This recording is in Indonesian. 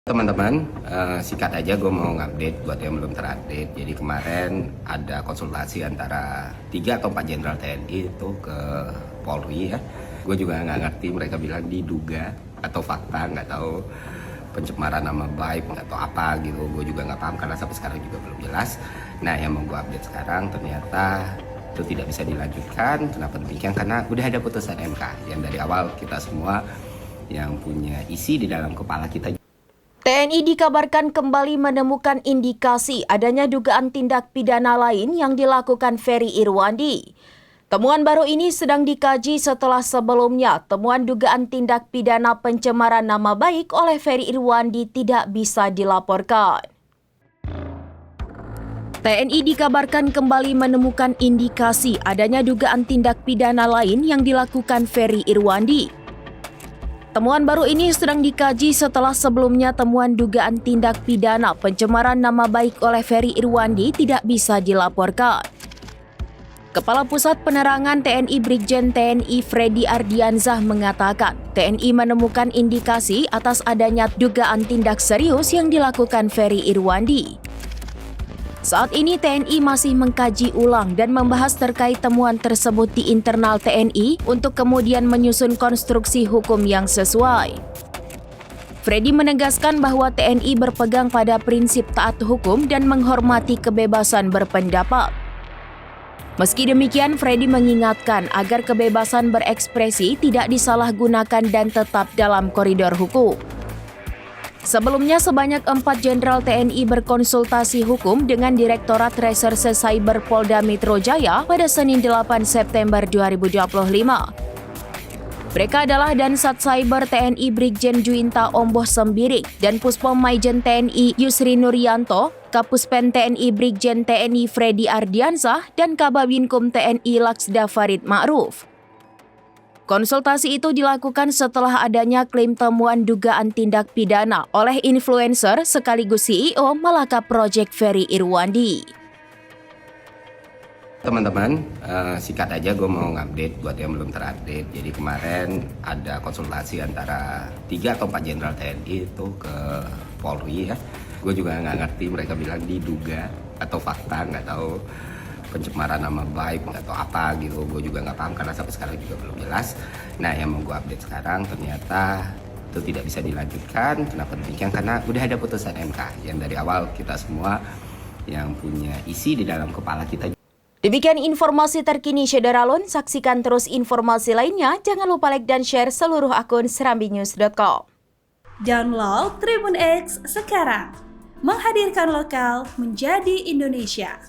Teman-teman, sikat aja gue mau ngupdate buat yang belum terupdate. Jadi kemarin ada konsultasi antara 3 atau 4 jenderal TNI itu ke Polri ya. Gue juga nggak ngerti, mereka bilang diduga atau fakta, nggak tahu pencemaran nama baik, nggak tahu apa gitu. Gue juga nggak paham karena sampai sekarang juga belum jelas. Nah, yang mau gue update sekarang ternyata itu tidak bisa dilanjutkan. Kenapa demikian? Karena udah ada putusan MK yang dari awal kita semua yang punya isi di dalam kepala kita. TNI dikabarkan kembali menemukan indikasi adanya dugaan tindak pidana lain yang dilakukan Ferry Irwandi. Temuan baru ini sedang dikaji setelah sebelumnya temuan dugaan tindak pidana pencemaran nama baik oleh Ferry Irwandi tidak bisa dilaporkan. TNI dikabarkan kembali menemukan indikasi adanya dugaan tindak pidana lain yang dilakukan Ferry Irwandi. Temuan baru ini sedang dikaji setelah sebelumnya temuan dugaan tindak pidana pencemaran nama baik oleh Ferry Irwandi tidak bisa dilaporkan. Kepala Pusat Penerangan TNI Brigjen TNI Freddy Ardiansyah mengatakan, TNI menemukan indikasi atas adanya dugaan tindak serius yang dilakukan Ferry Irwandi. Saat ini TNI masih mengkaji ulang dan membahas terkait temuan tersebut di internal TNI untuk kemudian menyusun konstruksi hukum yang sesuai. Freddy menegaskan bahwa TNI berpegang pada prinsip taat hukum dan menghormati kebebasan berpendapat. Meski demikian, Freddy mengingatkan agar kebebasan berekspresi tidak disalahgunakan dan tetap dalam koridor hukum. Sebelumnya, sebanyak 4 jenderal TNI berkonsultasi hukum dengan Direktorat Reserse Cyber Polda Metro Jaya pada Senin 8 September 2025. Mereka adalah Dansat Cyber TNI Brigjen Juinta Omboh Sembiring dan Puspom Maijen TNI Yusri Nuryanto, Kapuspen TNI Brigjen TNI Freddy Ardiansyah, dan Kababinkum TNI Laksda Farid Ma'ruf. Konsultasi itu dilakukan setelah adanya klaim temuan dugaan tindak pidana oleh influencer sekaligus CEO Malaka Project Ferry Irwandi. Teman-teman, sikat aja gue mau ngupdate buat yang belum terupdate. Jadi kemarin ada konsultasi antara 3 atau 4 jenderal TNI itu ke Polri ya. Gue juga nggak ngerti, mereka bilang diduga atau fakta, nggak tahu pencemaran nama baik, nggak tahu apa gitu. Gue juga nggak paham karena sampai sekarang juga belum jelas. Nah, yang mau gue update sekarang ternyata itu tidak bisa dilanjutkan. Kenapa demikian? Karena udah ada putusan MK yang dari awal kita semua yang punya isi di dalam kepala kita. Demikian informasi terkini Syederalun. Saksikan terus informasi lainnya. Jangan lupa like dan share seluruh akun serambinews.com. Download Tribun X sekarang. Menghadirkan lokal menjadi Indonesia.